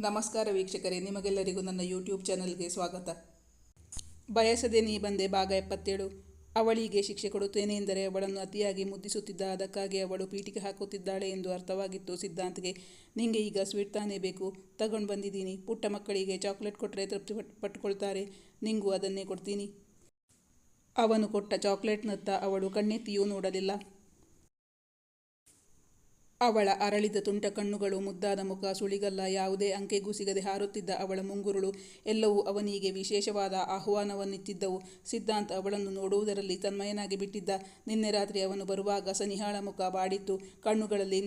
ನಮಸ್ಕಾರ ವೀಕ್ಷಕರೇ, ನಿಮಗೆಲ್ಲರಿಗೂ ನನ್ನ ಯೂಟ್ಯೂಬ್ ಚಾನಲ್ಗೆ ಸ್ವಾಗತ. ಬಯಸದೆ ನೀ ಬಂದೆ ಭಾಗ 77. ಅವಳಿಗೆ ಶಿಕ್ಷೆ ಕೊಡುತ್ತೇನೆ ಎಂದರೆ ಅವಳನ್ನು ಅತಿಯಾಗಿ ಮುದ್ದಿಸುತ್ತಿದ್ದ, ಅದಕ್ಕಾಗಿ ಅವಳು ಪೀಠಿಕೆ ಹಾಕುತ್ತಿದ್ದಾಳೆ ಎಂದು ಅರ್ಥವಾಗಿತ್ತು ಸಿದ್ಧಾಂತ್ಗೆ. ನಿಂಗೆ ಈಗ ಸ್ವೀಟ್ ತಾನೇ ಬೇಕು, ತಗೊಂಡು ಬಂದಿದ್ದೀನಿ. ಪುಟ್ಟ ಮಕ್ಕಳಿಗೆ ಚಾಕ್ಲೇಟ್ ಕೊಟ್ಟರೆ ತೃಪ್ತಿ ಪಟ್ಟುಕೊಳ್ತಾರೆ, ನಿಂಗೂ ಅದನ್ನೇ ಕೊಡ್ತೀನಿ. ಅವನು ಕೊಟ್ಟ ಚಾಕ್ಲೇಟ್ನತ್ತ ಅವಳು ಕಣ್ಣೆತ್ತಿಯೂ ನೋಡಲಿಲ್ಲ. ಅವಳ ಅರಳಿದ ತುಂಟ ಕಣ್ಣುಗಳು, ಮುದ್ದಾದ ಮುಖ, ಸುಳಿಗಲ್ಲ, ಯಾವುದೇ ಅಂಕೆಗೂ ಸಿಗದೆ ಹಾರುತ್ತಿದ್ದ ಅವಳ ಮುಂಗುರುಳು ಎಲ್ಲವೂ ಅವನಿಗೆ ವಿಶೇಷವಾದ ಆಹ್ವಾನವನ್ನಿತ್ತಿದ್ದವು. ಸಿದ್ಧಾಂತ್ ಅವಳನ್ನು ನೋಡುವುದರಲ್ಲಿ ತನ್ಮಯನಾಗಿ ಬಿಟ್ಟಿದ್ದ. ನಿನ್ನೆ ರಾತ್ರಿ ಅವನು ಬರುವಾಗ ಸನಿಹಾಳ ಮುಖ ಬಾಡಿತ್ತು, ಕಣ್ಣುಗಳಲ್ಲಿ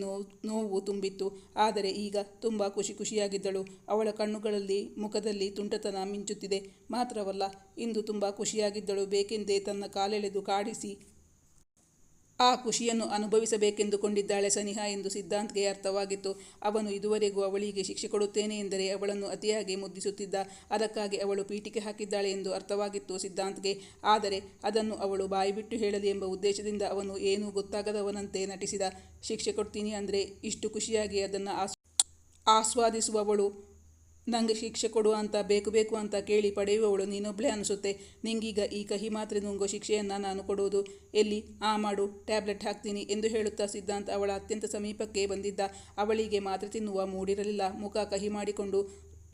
ನೋವು ತುಂಬಿತ್ತು. ಆದರೆ ಈಗ ತುಂಬ ಖುಷಿಯಾಗಿದ್ದಳು. ಅವಳ ಕಣ್ಣುಗಳಲ್ಲಿ, ಮುಖದಲ್ಲಿ ತುಂಟತನ ಮಿಂಚುತ್ತಿದೆ. ಮಾತ್ರವಲ್ಲ, ಇಂದು ತುಂಬ ಖುಷಿಯಾಗಿದ್ದಳು. ಬೇಕೆಂದೇ ತನ್ನ ಕಾಲೆಳೆದು ಕಾಡಿಸಿ ಆ ಖುಷಿಯನ್ನು ಅನುಭವಿಸಬೇಕೆಂದುಕೊಂಡಿದ್ದಾಳೆ ಸನಿಹಾ ಎಂದು ಸಿದ್ಧಾಂತ್ಗೆ ಅರ್ಥವಾಗಿತ್ತು. ಅವನು ಇದುವರೆಗೂ ಅವಳಿಗೆ ಶಿಕ್ಷೆ ಕೊಡುತ್ತೇನೆ ಎಂದರೆ ಅವಳನ್ನು ಅತಿಯಾಗಿ ಮುದ್ದಿಸುತ್ತಿದ್ದ, ಅದಕ್ಕಾಗಿ ಅವಳು ಪೀಠಿಕೆ ಹಾಕಿದ್ದಾಳೆ ಎಂದು ಅರ್ಥವಾಗಿತ್ತು ಸಿದ್ಧಾಂತ್ಗೆ. ಆದರೆ ಅದನ್ನು ಅವಳು ಬಾಯಿಬಿಟ್ಟು ಹೇಳಲಿ ಎಂಬ ಉದ್ದೇಶದಿಂದ ಅವನು ಏನೂ ಗೊತ್ತಾಗದವನಂತೆ ನಟಿಸಿದ. ಶಿಕ್ಷೆ ಕೊಡ್ತೀನಿ ಅಂದರೆ ಇಷ್ಟು ಖುಷಿಯಾಗಿ ಅದನ್ನು ಆಸ್ವಾದಿಸುವವಳು, ನಂಗೆ ಶಿಕ್ಷೆ ಕೊಡು ಅಂತ ಬೇಕು ಅಂತ ಕೇಳಿ ಪಡೆಯುವವಳು ನೀನೊಬ್ಳೆ ಅನಿಸುತ್ತೆ. ನಿಂಗೀಗ ಈ ಕಹಿ ಮಾತ್ರೆ ನುಂಗೋ ಶಿಕ್ಷೆಯನ್ನು ನಾನು ಕೊಡುವುದು. ಎಲ್ಲಿ? ಮಾಡು, ಟ್ಯಾಬ್ಲೆಟ್ ಹಾಕ್ತೀನಿ ಎಂದು ಹೇಳುತ್ತಾ ಸಿದ್ಧಾಂತ್ ಅವಳ ಅತ್ಯಂತ ಸಮೀಪಕ್ಕೆ ಬಂದಿದ್ದ. ಅವಳಿಗೆ ಮಾತ್ರೆ ತಿನ್ನುವ ಮೂಡಿರಲಿಲ್ಲ. ಮುಖ ಕಹಿ ಮಾಡಿಕೊಂಡು,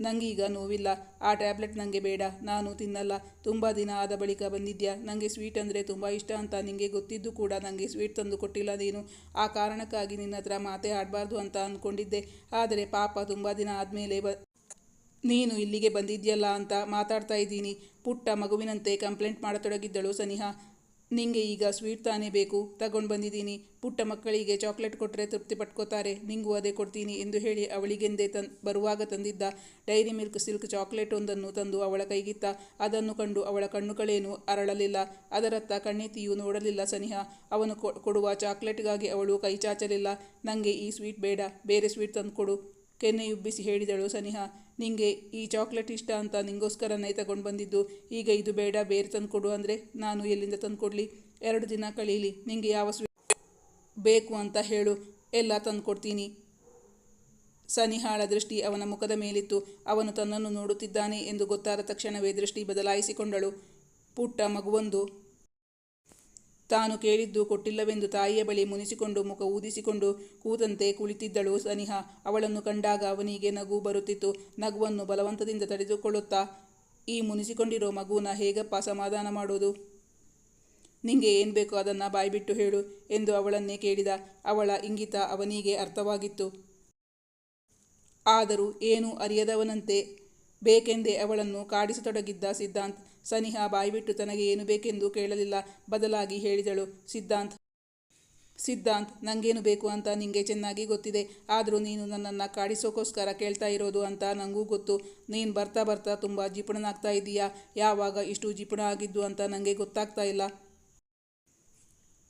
ನಂಗೀಗ ನೋವಿಲ್ಲ, ಆ ಟ್ಯಾಬ್ಲೆಟ್ ನನಗೆ ಬೇಡ, ನಾನು ತಿನ್ನಲ್ಲ. ತುಂಬ ದಿನ ಆದ ಬಳಿಕ ಬಂದಿದ್ಯಾ, ನನಗೆ ಸ್ವೀಟ್ ಅಂದರೆ ತುಂಬ ಇಷ್ಟ ಅಂತ ನಿಂಗೆ ಗೊತ್ತಿದ್ದು ಕೂಡ ನನಗೆ ಸ್ವೀಟ್ ತಂದು ಕೊಟ್ಟಿಲ್ಲ ನೀನು. ಆ ಕಾರಣಕ್ಕಾಗಿ ನಿನ್ನ ಹತ್ರ ಮಾತೇ ಆಡಬಾರ್ದು ಅಂತ ಅಂದ್ಕೊಂಡಿದ್ದೆ. ಆದರೆ ಪಾಪ ತುಂಬ ದಿನ ಆದಮೇಲೆ ನೀನು ಇಲ್ಲಿಗೆ ಬಂದಿದ್ಯಲ್ಲ ಅಂತ ಮಾತಾಡ್ತಾ ಇದ್ದೀನಿ. ಪುಟ್ಟ ಮಗುವಿನಂತೆ ಕಂಪ್ಲೇಂಟ್ ಮಾಡತೊಡಗಿದ್ದಳು ಸನಿಹಾ. ನಿಂಗೆ ಈಗ ಸ್ವೀಟ್ ತಾನೇ ಬೇಕು, ತಗೊಂಡು ಬಂದಿದ್ದೀನಿ. ಪುಟ್ಟ ಮಕ್ಕಳಿಗೆ ಚಾಕ್ಲೇಟ್ ಕೊಟ್ಟರೆ ತೃಪ್ತಿ ಪಟ್ಕೋತಾರೆ, ನಿಂಗೂ ಅದೇ ಕೊಡ್ತೀನಿ ಎಂದು ಹೇಳಿ ಅವಳಿಗೆಂದೇ ಬರುವಾಗ ತಂದಿದ್ದ ಡೈರಿ ಮಿಲ್ಕ್ ಸಿಲ್ಕ್ ಚಾಕ್ಲೇಟ್ ಒಂದನ್ನು ತಂದು ಅವಳ ಕೈಗಿತ್ತ. ಅದನ್ನು ಕಂಡು ಅವಳ ಕಣ್ಣುಗಳೇನೂ ಅರಳಲಿಲ್ಲ. ಅದರತ್ತ ಕಣ್ಣೆತ್ತಿಯೂ ನೋಡಲಿಲ್ಲ ಸನಿಹಾ. ಅವನು ಕೊಡುವ ಚಾಕ್ಲೇಟ್ಗಾಗಿ ಅವಳು ಕೈ ಚಾಚಲಿಲ್ಲ. ನನಗೆ ಈ ಸ್ವೀಟ್ ಬೇಡ, ಬೇರೆ ಸ್ವೀಟ್ ತಂದು ಕೊಡು, ಕೆನ್ನೆಯುಬ್ಬಿಸಿ ಹೇಳಿದಳು ಸನಿಹಾ. ನಿಂಗೆ ಈ ಚಾಕ್ಲೇಟ್ ಇಷ್ಟ ಅಂತ ನಿಂಗೋಸ್ಕರನೇ ತಗೊಂಡು ಬಂದಿದ್ದು. ಈಗ ಇದು ಬೇಡ, ಬೇರೆ ತಂದುಕೊಡು ಅಂದರೆ ನಾನು ಎಲ್ಲಿಂದ ತಂದುಕೊಡ್ಲಿ? 2 ದಿನ ಕಳೀಲಿ, ನಿಂಗೆ ಯಾವ ಸ್ವೀಟ್ ಬೇಕು ಅಂತ ಹೇಳು, ಎಲ್ಲ ತಂದುಕೊಡ್ತೀನಿ. ಸನಿಹಾಳ ದೃಷ್ಟಿ ಅವನ ಮುಖದ ಮೇಲಿತ್ತು. ಅವನು ತನ್ನನ್ನು ನೋಡುತ್ತಿದ್ದಾನೆ ಎಂದು ಗೊತ್ತಾದ ತಕ್ಷಣವೇ ದೃಷ್ಟಿ ಬದಲಾಯಿಸಿಕೊಂಡಳು. ಪುಟ್ಟ ಮಗುವೊಂದು ತಾನು ಕೇಳಿದ್ದು ಕೊಟ್ಟಿಲ್ಲವೆಂದು ತಾಯಿಯ ಬಳಿ ಮುನಿಸಿಕೊಂಡು ಮುಖ ಊದಿಸಿಕೊಂಡು ಕೂತಂತೆ ಕುಳಿತಿದ್ದಳು ಸನಿಹಾ. ಅವಳನ್ನು ಕಂಡಾಗ ಅವನಿಗೆ ನಗು ಬರುತ್ತಿತ್ತು. ನಗುವನ್ನು ಬಲವಂತದಿಂದ ತಡೆದುಕೊಳ್ಳುತ್ತಾ, ಈ ಮುನಿಸಿಕೊಂಡಿರೋ ಮಗುನ ಹೇಗಪ್ಪ ಸಮಾಧಾನ ಮಾಡೋದು? ನಿಂಗೆ ಏನು ಬೇಕೋ ಅದನ್ನು ಬಾಯ್ಬಿಟ್ಟು ಹೇಳು ಎಂದು ಅವಳನ್ನೇ ಕೇಳಿದ. ಅವಳ ಇಂಗಿತ ಅವನಿಗೆ ಅರ್ಥವಾಗಿತ್ತು. ಆದರೂ ಏನೂ ಅರಿಯದವನಂತೆ ಬೇಕೆಂದೇ ಅವಳನ್ನು ಕಾಡಿಸತೊಡಗಿದ್ದ ಸಿದ್ಧಾಂತ್. ಸನಿಹಾ ಬಾಯ್ಬಿಟ್ಟು ತನಗೆ ಏನು ಬೇಕೆಂದು ಕೇಳಲಿಲ್ಲ. ಬದಲಾಗಿ ಹೇಳಿದಳು, ಸಿದ್ಧಾಂತ್, ನಂಗೇನು ಬೇಕು ಅಂತ ನಿಂಗೆ ಚೆನ್ನಾಗಿ ಗೊತ್ತಿದೆ. ಆದರೂ ನೀನು ನನ್ನನ್ನು ಕಾಡಿಸೋಕ್ಕೋಸ್ಕರ ಕೇಳ್ತಾ ಇರೋದು ಅಂತ ನನಗೂ ಗೊತ್ತು. ನೀನು ಬರ್ತಾ ಬರ್ತಾ ತುಂಬ ಜಿಪುಣನಾಗ್ತಾ ಇದ್ದೀಯಾ. ಯಾವಾಗ ಇಷ್ಟು ಜಿಪುಣ ಆಗಿದ್ದು ಅಂತ ನನಗೆ ಗೊತ್ತಾಗ್ತಾ ಇಲ್ಲ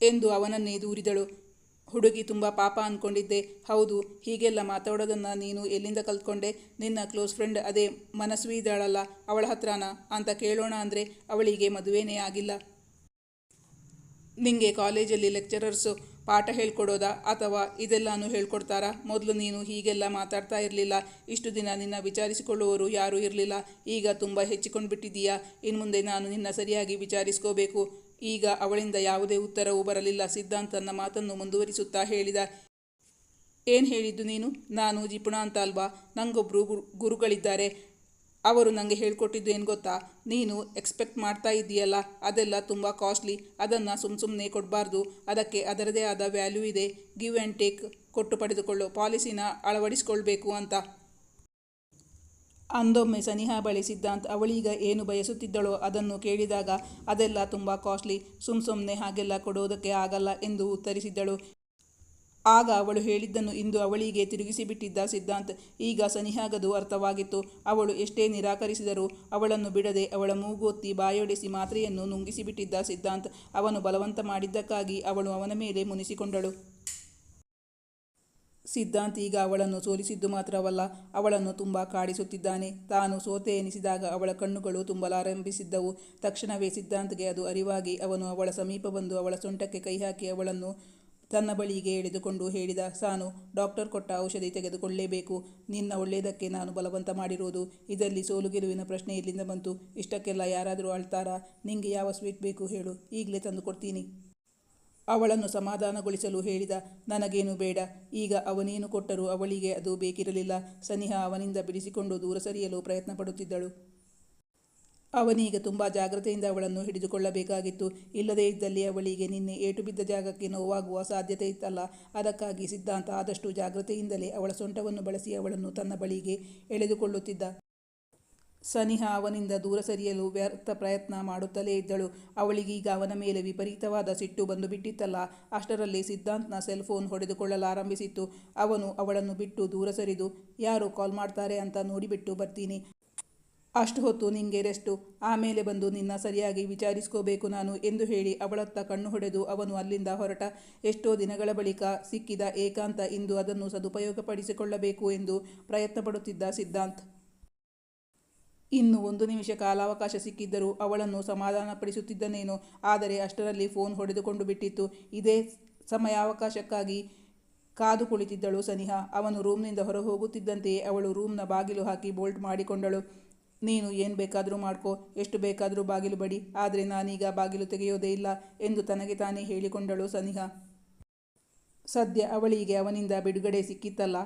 ಎಂದು ಅವನನ್ನೇ ದೂರಿದಳು. ಹುಡುಗಿ ತುಂಬ ಪಾಪ ಅಂದ್ಕೊಂಡಿದ್ದೆ. ಹೌದು, ಹೀಗೆಲ್ಲ ಮಾತಾಡೋದನ್ನು ನೀನು ಎಲ್ಲಿಂದ ಕಲ್ತ್ಕೊಂಡೆ? ನಿನ್ನ ಕ್ಲೋಸ್ ಫ್ರೆಂಡ್ ಅದೇ ಮನಸ್ವಿ ಇದ್ದಾಳಲ್ಲ, ಅವಳ ಹತ್ರನಾ ಅಂತ ಕೇಳೋಣ ಅಂದರೆ ಅವಳಿಗೆ ಮದುವೆನೇ ಆಗಿಲ್ಲ. ನಿಂಗೆ ಕಾಲೇಜಲ್ಲಿ ಲೆಕ್ಚರರ್ಸು ಪಾಠ ಹೇಳ್ಕೊಡೋದಾ ಅಥವಾ ಇದೆಲ್ಲನೂ ಹೇಳ್ಕೊಡ್ತಾರಾ? ಮೊದಲು ನೀನು ಹೀಗೆಲ್ಲ ಮಾತಾಡ್ತಾ ಇರಲಿಲ್ಲ. ಇಷ್ಟು ದಿನ ನಿನ್ನ ವಿಚಾರಿಸಿಕೊಳ್ಳುವವರು ಯಾರೂ ಇರಲಿಲ್ಲ. ಈಗ ತುಂಬ ಹೆಚ್ಚಿಕೊಂಡು ಬಿಟ್ಟಿದ್ದೀಯಾ. ಇನ್ಮುಂದೆ ನಾನು ನಿನ್ನ ಸರಿಯಾಗಿ ವಿಚಾರಿಸ್ಕೋಬೇಕು. ಈಗ ಅವಳಿಂದ ಯಾವುದೇ ಉತ್ತರವೂ ಬರಲಿಲ್ಲ. ಸಿದ್ಧಾಂತ್ ತನ್ನ ಮಾತನ್ನು ಮುಂದುವರಿಸುತ್ತಾ ಹೇಳಿದ, ಏನು ಹೇಳಿದ್ದು ನೀನು? ನಾನು ಜಿಪುಣ ಅಂತ ಅಲ್ವಾ? ನನಗೊಬ್ಬರು ಗುರುಗಳಿದ್ದಾರೆ. ಅವರು ನನಗೆ ಹೇಳ್ಕೊಟ್ಟಿದ್ದು ಏನು ಗೊತ್ತಾ? ನೀನು ಎಕ್ಸ್ಪೆಕ್ಟ್ ಮಾಡ್ತಾ ಇದ್ದೀಯಲ್ಲ, ಅದೆಲ್ಲ ತುಂಬ ಕಾಸ್ಟ್ಲಿ. ಅದನ್ನು ಸುಮ್ಮನೆ ಕೊಡಬಾರ್ದು. ಅದಕ್ಕೆ ಅದರದೇ ಆದ ವ್ಯಾಲ್ಯೂ ಇದೆ. ಗಿವ್ ಆ್ಯಂಡ್ ಟೇಕ್, ಕೊಟ್ಟು ಪಡೆದುಕೊಳ್ಳೋ ಪಾಲಿಸಿನ ಅಳವಡಿಸ್ಕೊಳ್ಬೇಕು ಅಂತ ಅಂದೊಮ್ಮೆ ಸನಿಹಾ ಬಳಿ ಸಿದ್ಧಾಂತ್ ಅವಳೀಗ ಏನು ಬಯಸುತ್ತಿದ್ದಳೋ ಅದನ್ನು ಕೇಳಿದಾಗ, ಅದೆಲ್ಲ ತುಂಬ ಕಾಸ್ಟ್ಲಿ, ಸುಮ್ಮನೆ ಹಾಗೆಲ್ಲ ಕೊಡೋದಕ್ಕೆ ಆಗಲ್ಲ ಎಂದು ಉತ್ತರಿಸಿದ್ದಳು. ಆಗ ಅವಳು ಹೇಳಿದ್ದನ್ನು ಇಂದು ಅವಳಿಗೆ ತಿರುಗಿಸಿಬಿಟ್ಟಿದ್ದ ಸಿದ್ಧಾಂತ್. ಈಗ ಸನಿಹಾಗದು ಅರ್ಥವಾಗಿತ್ತು. ಅವಳು ಎಷ್ಟೇ ನಿರಾಕರಿಸಿದರೂ ಅವಳನ್ನು ಬಿಡದೆ ಅವಳ ಮೂಗೊತ್ತಿ ಬಾಯೊಡೆಸಿ ಮಾತ್ರೆಯನ್ನು ನುಂಗಿಸಿಬಿಟ್ಟಿದ್ದ ಸಿದ್ಧಾಂತ್. ಅವನು ಬಲವಂತ ಮಾಡಿದ್ದಕ್ಕಾಗಿ ಅವಳು ಅವನ ಮೇಲೆ ಮುನಿಸಿಕೊಂಡಳು. ಸಿದ್ಧಾಂತ್ ಈಗ ಅವಳನ್ನು ಸೋಲಿಸಿದ್ದು ಮಾತ್ರವಲ್ಲ, ಅವಳನ್ನು ತುಂಬ ಕಾಡಿಸುತ್ತಿದ್ದಾನೆ. ತಾನು ಸೋತೆ ಎನಿಸಿದಾಗ ಅವಳ ಕಣ್ಣುಗಳು ತುಂಬಲಾರಂಭಿಸಿದ್ದವು. ತಕ್ಷಣವೇ ಸಿದ್ಧಾಂತ್ಗೆ ಅದು ಅರಿವಾಗಿ ಅವನು ಅವಳ ಸಮೀಪ ಬಂದು ಅವಳ ಸೊಂಟಕ್ಕೆ ಕೈ ಹಾಕಿ ಅವಳನ್ನು ತನ್ನ ಬಳಿಗೆ ಎಳೆದುಕೊಂಡು ಹೇಳಿದ. ಸಾನು, ಡಾಕ್ಟರ್ ಕೊಟ್ಟ ಔಷಧಿ ತೆಗೆದುಕೊಳ್ಳಲೇಬೇಕು. ನಿನ್ನ ಒಳ್ಳೆಯದಕ್ಕೆ ನಾನು ಬಲವಂತ ಮಾಡಿರೋದು. ಇದರಲ್ಲಿ ಸೋಲು ಗೆಲುವಿನ ಪ್ರಶ್ನೆ ಎಲ್ಲಿಂದ ಬಂತು? ಇಷ್ಟಕ್ಕೆಲ್ಲ ಯಾರಾದರೂ ಅಳ್ತಾರಾ? ನಿಂಗೆ ಯಾವ ಸ್ವೀಟ್ ಬೇಕು ಹೇಳು, ಈಗಲೇ ತಂದು ಕೊಡ್ತೀನಿ. ಅವಳನ್ನು ಸಮಾಧಾನಗೊಳಿಸಲು ಹೇಳಿದ. ನನಗೇನು ಬೇಡ. ಈಗ ಅವನೇನು ಕೊಟ್ಟರೂ ಅವಳಿಗೆ ಅದು ಬೇಕಿರಲಿಲ್ಲ. ಸನಿಹಾ ಅವನಿಂದ ಬಿಡಿಸಿಕೊಂಡು ದೂರ ಸರಿಯಲು ಪ್ರಯತ್ನ ಪಡುತ್ತಿದ್ದಳು. ಅವನೀಗ ತುಂಬ ಜಾಗ್ರತೆಯಿಂದ ಅವಳನ್ನು ಹಿಡಿದುಕೊಳ್ಳಬೇಕಾಗಿತ್ತು. ಇಲ್ಲದೇ ಇದ್ದಲ್ಲಿ ಅವಳಿಗೆ ನಿನ್ನೆ ಏಟು ಬಿದ್ದ ಜಾಗಕ್ಕೆ ನೋವಾಗುವ ಸಾಧ್ಯತೆ ಇತ್ತಲ್ಲ. ಅದಕ್ಕಾಗಿ ಸಿದ್ಧಾಂತ ಆದಷ್ಟು ಜಾಗ್ರತೆಯಿಂದಲೇ ಅವಳ ಸೊಂಟವನ್ನು ಬಳಸಿ ಅವಳನ್ನು ತನ್ನ ಬಳಿಗೆ ಎಳೆದುಕೊಳ್ಳುತ್ತಿದ್ದ. ಸನಿಹಾ ಅವನಿಂದ ದೂರ ಸರಿಯಲು ವ್ಯರ್ಥ ಪ್ರಯತ್ನ ಮಾಡುತ್ತಲೇ ಇದ್ದಳು. ಅವಳಿಗೀಗ ಅವನ ಮೇಲೆ ವಿಪರೀತವಾದ ಸಿಟ್ಟು ಬಂದು ಬಿಟ್ಟಿತ್ತಲ್ಲ. ಅಷ್ಟರಲ್ಲಿ ಸಿದ್ಧಾಂತ್ನ ಸೆಲ್ಫೋನ್ ಹೊಡೆದುಕೊಳ್ಳಲಾರಂಭಿಸಿತ್ತು. ಅವನು ಅವಳನ್ನು ಬಿಟ್ಟು ದೂರ ಸರಿದು, ಯಾರೋ ಕಾಲ್ ಮಾಡ್ತಾರೆ ಅಂತ ನೋಡಿಬಿಟ್ಟು ಬರ್ತೀನಿ. ಅಷ್ಟು ಹೊತ್ತು ನಿಂಗೆ ರೆಸ್ಟು, ಆಮೇಲೆ ಬಂದು ನಿನ್ನ ಸರಿಯಾಗಿ ವಿಚಾರಿಸ್ಕೋಬೇಕು ನಾನು ಎಂದು ಹೇಳಿ ಅವಳತ್ತ ಕಣ್ಣು ಹೊಡೆದು ಅವನು ಅಲ್ಲಿಂದ ಹೊರಟ. ಎಷ್ಟೋ ದಿನಗಳ ಬಳಿಕ ಸಿಕ್ಕಿದ ಏಕಾಂತ, ಇಂದು ಅದನ್ನು ಸದುಪಯೋಗಪಡಿಸಿಕೊಳ್ಳಬೇಕು ಎಂದು ಪ್ರಯತ್ನ ಪಡುತ್ತಿದ್ದ ಸಿದ್ಧಾಂತ್. ಇನ್ನು 1 ನಿಮಿಷ ಕಾಲಾವಕಾಶ ಸಿಕ್ಕಿದ್ದರೂ ಅವಳನ್ನು ಸಮಾಧಾನಪಡಿಸುತ್ತಿದ್ದನೇನೋ. ಆದರೆ ಅಷ್ಟರಲ್ಲಿ ಫೋನ್ ಹೊಡೆದುಕೊಂಡು ಬಿಟ್ಟಿತ್ತು. ಇದೇ ಸಮಯಾವಕಾಶಕ್ಕಾಗಿ ಕಾದು ಕುಳಿತಿದ್ದಳು ಸನಿಹಾ. ಅವನು ರೂಮ್ನಿಂದ ಹೊರ ಹೋಗುತ್ತಿದ್ದಂತೆಯೇ ಅವಳು ರೂಮ್ನ ಬಾಗಿಲು ಹಾಕಿ ಬೋಲ್ಟ್ ಮಾಡಿಕೊಂಡಳು. ನೀನು ಏನು ಬೇಕಾದರೂ ಮಾಡ್ಕೋ, ಎಷ್ಟು ಬೇಕಾದರೂ ಬಾಗಿಲು ಬಡಿ, ಆದರೆ ನಾನೀಗ ಬಾಗಿಲು ತೆಗೆಯೋದೇ ಇಲ್ಲ ಎಂದು ತನಗೆ ತಾನೇ ಹೇಳಿಕೊಂಡಳು ಸನಿಹಾ. ಸದ್ಯ ಅವಳಿಗೆ ಅವನಿಂದ ಬಿಡುಗಡೆ ಸಿಕ್ಕಿತ್ತಲ್ಲ.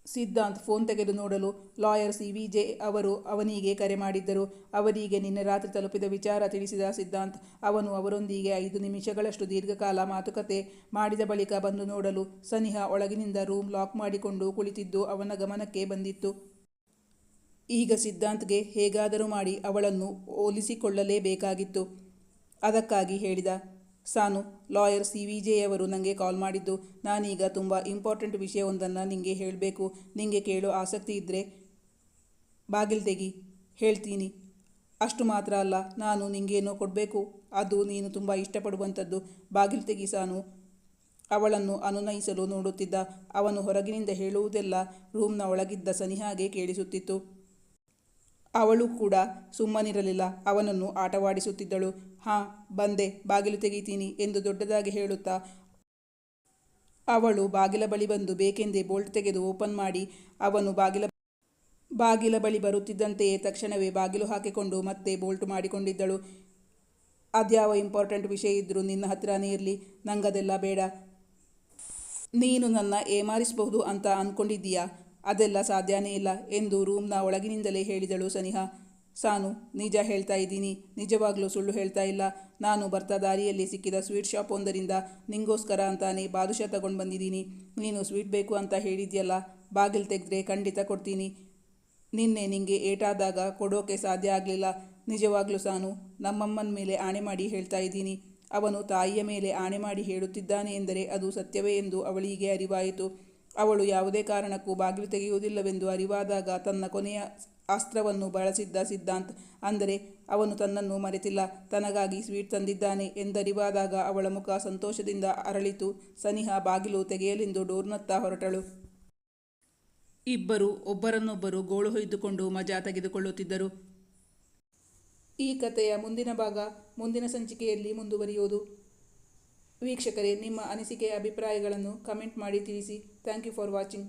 ಸಿದ್ಧಾಂತ್ ಫೋನ್ ತೆಗೆದು ನೋಡಲು ಲಾಯರ್ CVJ ಅವರು ಅವನಿಗೆ ಕರೆ ಮಾಡಿದ್ದರು. ಅವರಿಗೆ ನಿನ್ನೆ ರಾತ್ರಿ ತಲುಪಿದ ವಿಚಾರ ತಿಳಿಸಿದ ಸಿದ್ಧಾಂತ್. ಅವನು ಅವರೊಂದಿಗೆ 5 ನಿಮಿಷಗಳಷ್ಟು ದೀರ್ಘಕಾಲ ಮಾತುಕತೆ ಮಾಡಿದ ಬಳಿಕ ಬಂದು ನೋಡಲು ಸನಿಹಾ ಒಳಗಿನಿಂದ ರೂಮ್ ಲಾಕ್ ಮಾಡಿಕೊಂಡು ಕುಳಿತಿದ್ದು ಅವನ ಗಮನಕ್ಕೆ ಬಂದಿತ್ತು. ಈಗ ಸಿದ್ಧಾಂತ್ಗೆ ಹೇಗಾದರೂ ಮಾಡಿ ಅವಳನ್ನು ಒಲಿಸಿಕೊಳ್ಳಲೇಬೇಕಾಗಿತ್ತು. ಅದಕ್ಕಾಗಿ ಹೇಳಿದ. ಸಾನು, ಲಾಯರ್ CVJ ಅವರು ನನಗೆ ಕಾಲ್ ಮಾಡಿದ್ದು. ನಾನೀಗ ತುಂಬ ಇಂಪಾರ್ಟೆಂಟ್ ವಿಷಯವೊಂದನ್ನು ನಿಂಗೆ ಹೇಳಬೇಕು. ನಿಂಗೆ ಕೇಳೋ ಆಸಕ್ತಿ ಇದ್ದರೆ ಬಾಗಿಲು ತೆಗಿ, ಹೇಳ್ತೀನಿ. ಅಷ್ಟು ಮಾತ್ರ ಅಲ್ಲ, ನಾನು ನಿಂಗೇನೋ ಕೊಡಬೇಕು. ಅದು ನೀನು ತುಂಬ ಇಷ್ಟಪಡುವಂಥದ್ದು. ಬಾಗಿಲು ತೆಗಿ ಸಾನು. ಅವಳನ್ನು ಅನುನಯಿಸಲು ನೋಡುತ್ತಿದ್ದ. ಅವನು ಹೊರಗಿನಿಂದ ಹೇಳುವುದೆಲ್ಲ ರೂಮ್ನ ಒಳಗಿದ್ದ ಸನಿಹಾಗೆ ಕೇಳಿಸುತ್ತಿತ್ತು. ಅವಳು ಕೂಡ ಸುಮ್ಮನಿರಲಿಲ್ಲ. ಅವನನ್ನು ಆಟವಾಡಿಸುತ್ತಿದ್ದಳು. ಹಾಂ ಬಂದೆ, ಬಾಗಿಲು ತೆಗೀತೀನಿ ಎಂದು ದೊಡ್ಡದಾಗಿ ಹೇಳುತ್ತಾ ಅವಳು ಬಾಗಿಲ ಬಳಿ ಬಂದು ಬೇಕೆಂದೇ ಬೋಲ್ಟ್ ತೆಗೆದು ಓಪನ್ ಮಾಡಿ ಅವನು ಬಾಗಿಲ ಬಳಿ ಬರುತ್ತಿದ್ದಂತೆಯೇ ತಕ್ಷಣವೇ ಬಾಗಿಲು ಹಾಕಿಕೊಂಡು ಮತ್ತೆ ಬೋಲ್ಟ್ ಮಾಡಿಕೊಂಡಿದ್ದಳು. ಅದ್ಯಾವ ಇಂಪಾರ್ಟೆಂಟ್ ವಿಷಯ ಇದ್ದರೂ ನಿನ್ನ ಹತ್ರನೇ ಇರಲಿ, ನಂಗದೆಲ್ಲ ಬೇಡ. ನೀನು ನನ್ನ ಏಮಾರಿಸಬಹುದು ಅಂತ ಅಂದ್ಕೊಂಡಿದ್ದೀಯಾ? ಅದೆಲ್ಲ ಸಾಧ್ಯನೇ ಇಲ್ಲ ಎಂದು ರೂಮ್ನ ಒಳಗಿನಿಂದಲೇ ಹೇಳಿದಳು ಸನಿಹಾ. ಸಾನು, ನಿಜ ಹೇಳ್ತಾ ಇದ್ದೀನಿ, ನಿಜವಾಗ್ಲೂ ಸುಳ್ಳು ಹೇಳ್ತಾ ಇಲ್ಲ. ನಾನು ಬರ್ತಾ ದಾರಿಯಲ್ಲಿ ಸಿಕ್ಕಿದ ಸ್ವೀಟ್ ಶಾಪ್ ಒಂದರಿಂದ ನಿಂಗೋಸ್ಕರ ಅಂತಾನೆ ಬಾದುಷಾ ತಗೊಂಡು ಬಂದಿದ್ದೀನಿ. ನೀನು ಸ್ವೀಟ್ ಬೇಕು ಅಂತ ಹೇಳಿದ್ಯಲ್ಲ, ಬಾಗಿಲು ತೆಗೆದ್ರೆ ಖಂಡಿತ ಕೊಡ್ತೀನಿ. ನಿನ್ನೆ ನಿಂಗೆ ಏಟಾದಾಗ ಕೊಡೋಕೆ ಸಾಧ್ಯ ಆಗಲಿಲ್ಲ. ನಿಜವಾಗ್ಲೂ ಸಾನು, ನಮ್ಮಮ್ಮನ ಮೇಲೆ ಆಣೆ ಮಾಡಿ ಹೇಳ್ತಾ ಇದ್ದೀನಿ. ಅವನು ತಾಯಿಯ ಮೇಲೆ ಆಣೆ ಮಾಡಿ ಹೇಳುತ್ತಿದ್ದಾನೆ ಎಂದರೆ ಅದು ಸತ್ಯವೇ ಎಂದು ಅವಳಿಗೆ ಅರಿವಾಯಿತು. ಅವಳು ಯಾವುದೇ ಕಾರಣಕ್ಕೂ ಬಾಗಿಲು ತೆಗೆಯುವುದಿಲ್ಲವೆಂದು ಅರಿವಾದಾಗ ತನ್ನ ಕೊನೆಯ ಅಸ್ತ್ರವನ್ನು ಬಳಸಿದ್ದ ಸಿದ್ಧಾಂತ್. ಅಂದರೆ ಅವನು ತನ್ನನ್ನು ಮರೆತಿಲ್ಲ, ತನಗಾಗಿ ಸ್ವೀಟ್ ತಂದಿದ್ದಾನೆ ಎಂದರಿವಾದಾಗ ಅವಳ ಮುಖ ಸಂತೋಷದಿಂದ ಅರಳಿತು. ಸನಿಹಾ ಬಾಗಿಲು ತೆಗೆಯಲೆಂದು ಡೋರ್ನತ್ತ ಹೊರಟಳು. ಇಬ್ಬರು ಒಬ್ಬರನ್ನೊಬ್ಬರು ಗೋಳು ಹೊಯ್ದುಕೊಂಡು ಮಜಾ ತೆಗೆದುಕೊಳ್ಳುತ್ತಿದ್ದರು. ಈ ಕಥೆಯ ಮುಂದಿನ ಭಾಗ ಮುಂದಿನ ಸಂಚಿಕೆಯಲ್ಲಿ ಮುಂದುವರಿಯುವುದು. ವೀಕ್ಷಕರೇ, ನಿಮ್ಮ ಅನಿಸಿಕೆ ಅಭಿಪ್ರಾಯಗಳನ್ನು ಕಮೆಂಟ್ ಮಾಡಿ ತಿಳಿಸಿ. Thank you for watching.